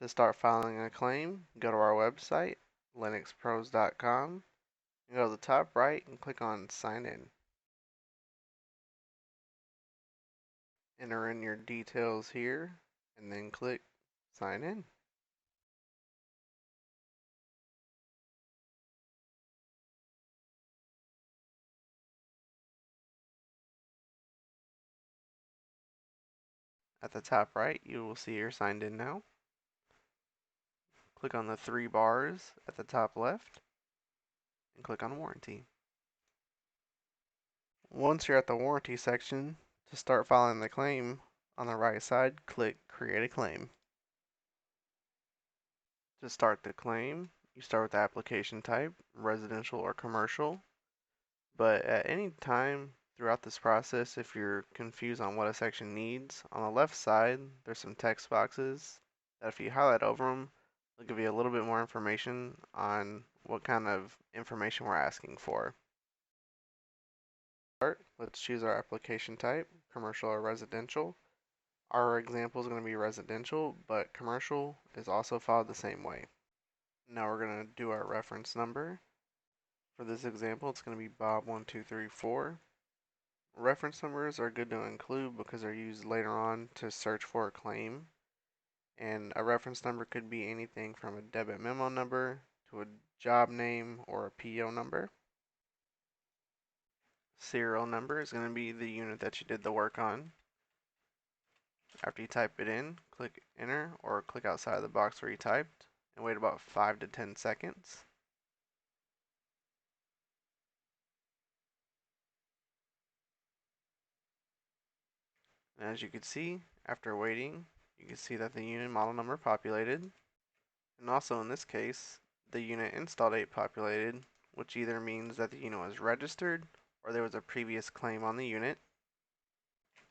To start filing a claim, go to our website, linuxpros.com, and go to the top right and click on Sign In. Enter in your details here, and then click Sign In. At the top right, you will see you're signed in now. Click on the three bars at the top left, and click on Warranty. Once you're at the warranty section, to start filing the claim, on the right side, click Create a Claim. To start the claim, you start with the application type, residential or commercial. But at any time throughout this process, if you're confused on what a section needs, on the left side, there's some text boxes that if you highlight over them, they'll give you a little bit more information on what kind of information we're asking for. Let's choose our application type, commercial or residential. Our example is going to be residential, but commercial is also filed the same way. Now we're going to do our reference number. For this example, it's going to be Bob1234. Reference numbers are good to include because they're used later on to search for a claim. And a reference number could be anything from a debit memo number to a job name or a PO number. Serial number is going to be the unit that you did the work on. After you type it in, click enter or click outside the box where you typed and wait about 5 to 10 seconds. And as you can see, after waiting, you can see that the unit model number populated. And also in this case, the unit install date populated, which either means that the unit was registered or there was a previous claim on the unit.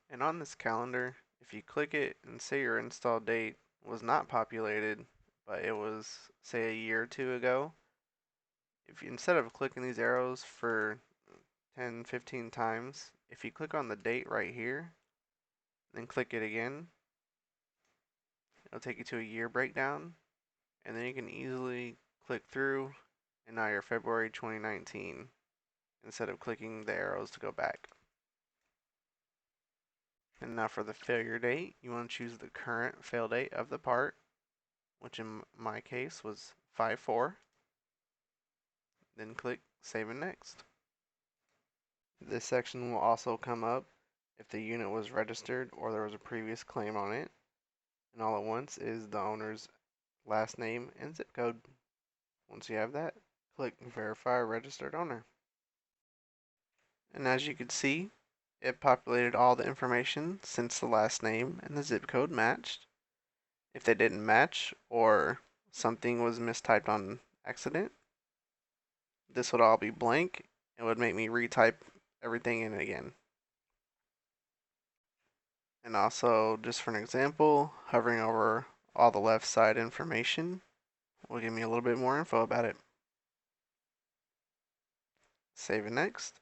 And on this calendar, if you click it and say your install date was not populated, but it was, say, a year or two ago, if you, instead of clicking these arrows for 10, 15 times, if you click on the date right here, then click it again, it'll take you to a year breakdown, and then you can easily click through, and now you're February 2019, instead of clicking the arrows to go back. And now for the failure date, you want to choose the current fail date of the part, which in my case was 5/4. Then click Save and Next. This section will also come up if the unit was registered or there was a previous claim on it. And all it wants is the owner's last name and zip code. Once you have that, click Verify Registered Owner. And as you can see, it populated all the information since the last name and the zip code matched. If they didn't match or something was mistyped on accident, this would all be blank. It would make me retype everything in again. And also, just for an example, hovering over all the left side information will give me a little bit more info about it. Save and next.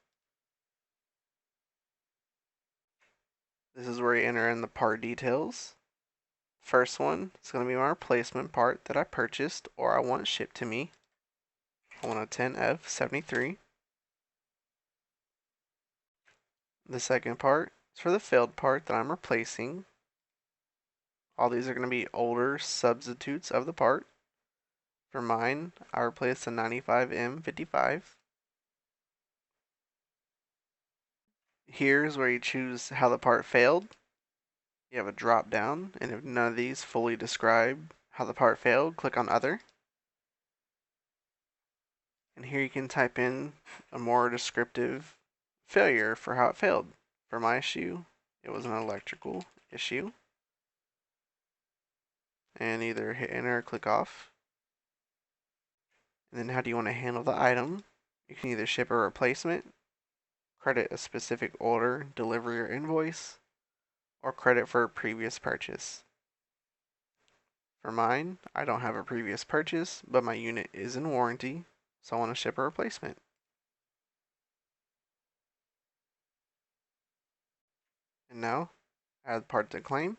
This is where you enter in the part details. First one is going to be my replacement part that I purchased or I want shipped to me. I want a 10F73. The second part is for the failed part that I'm replacing. All these are going to be older substitutes of the part. For mine, I replaced the 95M55. Here's where you choose how the part failed. You have a drop down, and if none of these fully describe how the part failed, click on Other. And here you can type in a more descriptive failure for how it failed. For my issue, it was an electrical issue. And either hit enter or click off. And then how do you want to handle the item? You can either ship a replacement, credit a specific order, delivery, or invoice, or credit for a previous purchase. For mine, I don't have a previous purchase, but my unit is in warranty, so I want to ship a replacement. And now, add part to claim.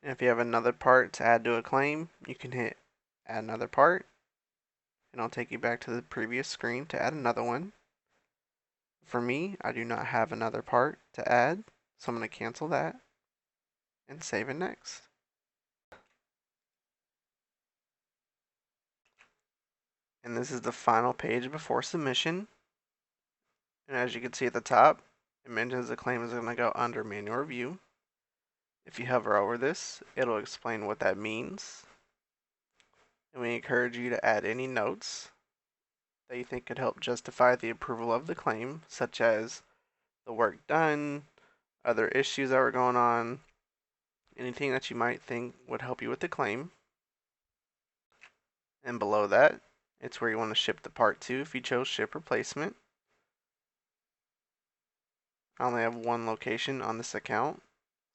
And if you have another part to add to a claim, you can hit add another part, and I'll take you back to the previous screen to add another one. For me, I do not have another part to add, so I'm going to cancel that and save it next. And this is the final page before submission. And as you can see at the top, it mentions the claim is going to go under manual review. If you hover over this, it'll explain what that means. And we encourage you to add any notes that you think could help justify the approval of the claim, such as the work done, other issues that were going on, anything that you might think would help you with the claim. And below that, it's where you want to ship the part to if you chose ship replacement. I only have one location on this account,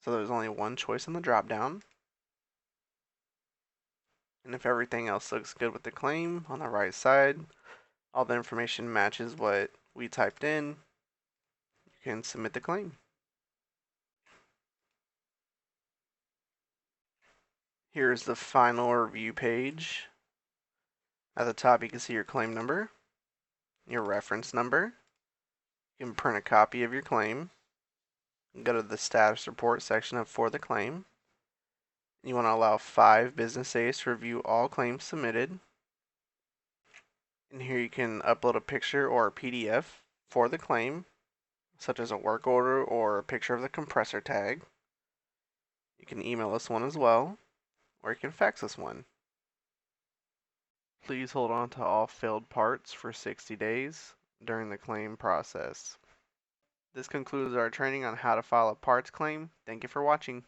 so there's only one choice on the drop down. And if everything else looks good with the claim on the right side, all the information matches what we typed in, you can submit the claim. Here's the final review page. At the top, you can see your claim number, your reference number. You can print a copy of your claim. Go to the status report section for the claim. You want to allow 5 business days to review all claims submitted. And here you can upload a picture or a PDF for the claim, such as a work order or a picture of the compressor tag. You can email us one as well, or you can fax us one. Please hold on to all failed parts for 60 days during the claim process. This concludes our training on how to file a parts claim. Thank you for watching.